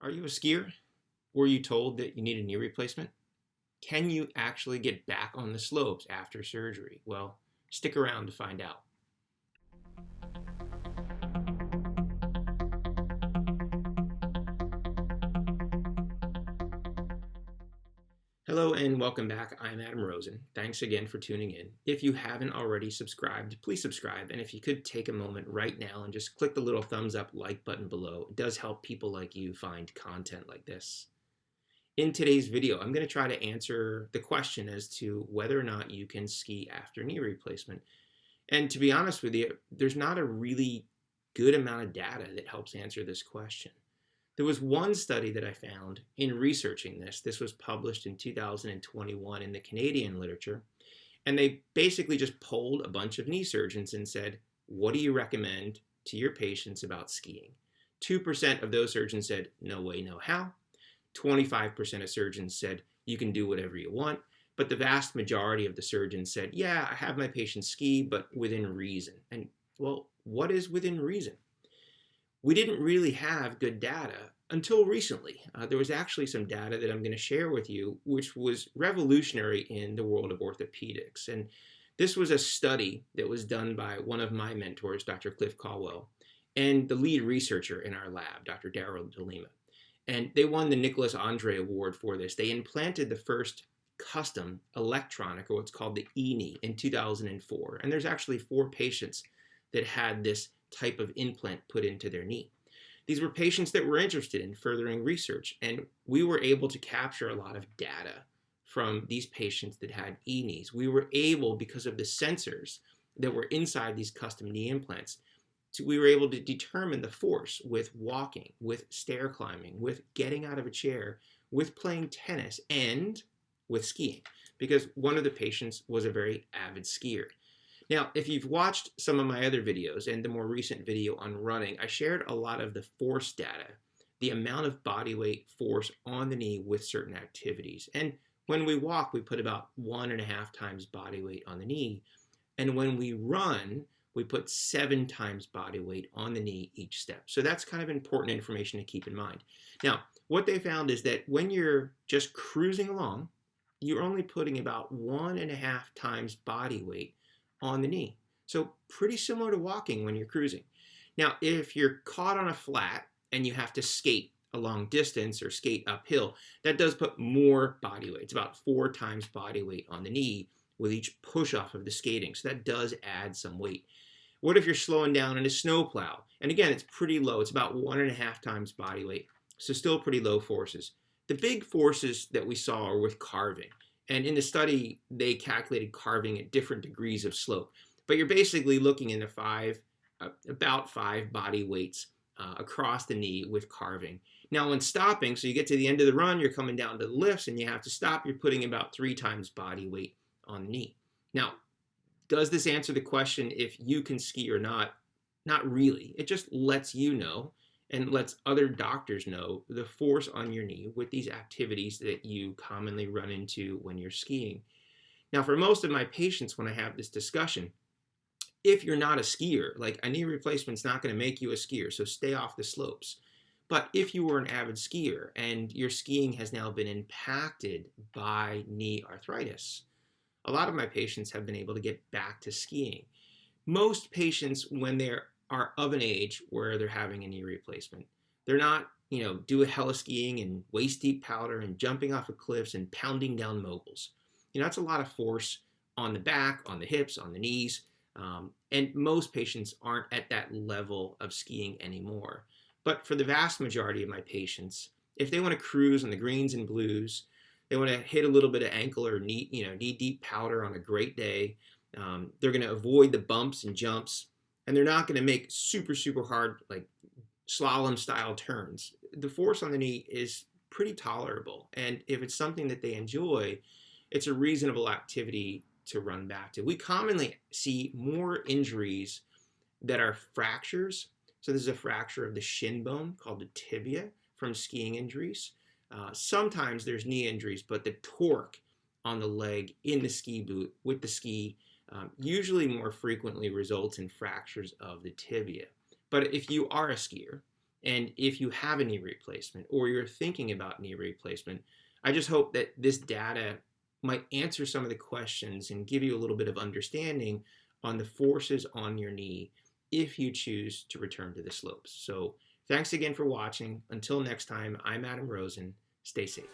Are you a skier? Were you told that you need a knee replacement? Can you actually get back on the slopes after surgery? Well, stick around to find out. Hello and welcome back. I'm Adam Rosen. Thanks again for tuning in. If you haven't already subscribed, please subscribe. And if you could take a moment right now and just click the little thumbs up like button below, it does help people like you find content like this. In today's video, I'm going to try to answer the question as to whether or not you can ski after knee replacement. And to be honest with you, there's not a really good amount of data that helps answer this question. There was one study that I found in researching this. This was published in 2021 in the Canadian literature. And they basically just polled a bunch of knee surgeons and said, what do you recommend to your patients about skiing? 2% of those surgeons said, no way, no how. 25% of surgeons said, you can do whatever you want. But the vast majority of the surgeons said, yeah, I have my patients ski, but within reason. And well, what is within reason? We didn't really have good data until recently. There was actually some data that I'm going to share with you, which was revolutionary in the world of orthopedics. And this was a study that was done by one of my mentors, Dr. Cliff Caldwell, and the lead researcher in our lab, Dr. Daryl DeLima. And they won the Nicholas Andre Award for this. They implanted the first custom electronic, or what's called the e-knee, in 2004. And there's actually 4 patients that had this type of implant put into their knee. These were patients that were interested in furthering research, and we were able to capture a lot of data from these patients that had e-knees. We were able, because of the sensors that were inside these custom knee implants, we were able to determine the force with walking, with stair climbing, with getting out of a chair, with playing tennis, and with skiing, because one of the patients was a very avid skier. Now, if you've watched some of my other videos and the more recent video on running, I shared a lot of the force data, the amount of body weight force on the knee with certain activities. And when we walk, we put about 1.5 times body weight on the knee. And when we run, we put 7 times body weight on the knee each step. So that's kind of important information to keep in mind. Now, what they found is that when you're just cruising along, you're only putting about 1.5 times body weight on the knee. So pretty similar to walking when you're cruising. Now, if you're caught on a flat and you have to skate a long distance or skate uphill, that does put more body weight. It's about 4 times body weight on the knee with each push off of the skating. So that does add some weight. What if you're slowing down in a snowplow? And again, it's pretty low. It's about 1.5 times body weight. So still pretty low forces. The big forces that we saw are with carving. And in the study, they calculated carving at different degrees of slope. But you're basically looking into about 5 body weights across the knee with carving. Now, when stopping, so you get to the end of the run, you're coming down to the lifts and you have to stop, you're putting about 3 times body weight on the knee. Now, does this answer the question if you can ski or not? Not really. It just lets you know and lets other doctors know the force on your knee with these activities that you commonly run into when you're skiing. Now, for most of my patients, when I have this discussion, if you're not a skier, like a knee replacement's not going to make you a skier, so stay off the slopes. But if you were an avid skier and your skiing has now been impacted by knee arthritis, a lot of my patients have been able to get back to skiing. Most patients, when they are of an age where they're having a knee replacement, they're not, do a heli-skiing and waist-deep powder and jumping off of cliffs and pounding down moguls. That's a lot of force on the back, on the hips, on the knees. And most patients aren't at that level of skiing anymore. But for the vast majority of my patients, if they want to cruise on the greens and blues, they want to hit a little bit of ankle or knee-deep powder on a great day. They're going to avoid the bumps and jumps, and they're not going to make super, super hard, like slalom-style turns. The force on the knee is pretty tolerable, and if it's something that they enjoy, it's a reasonable activity to run back to. We commonly see more injuries that are fractures. So this is a fracture of the shin bone called the tibia from skiing injuries. Sometimes there's knee injuries, but the torque on the leg in the ski boot with the ski usually more frequently results in fractures of the tibia. But if you are a skier And if you have a knee replacement or you're thinking about knee replacement, I just hope that this data might answer some of the questions and give you a little bit of understanding on the forces on your knee if you choose to return to the slopes. So thanks again for watching. Until next time, I'm Adam Rosen. Stay safe.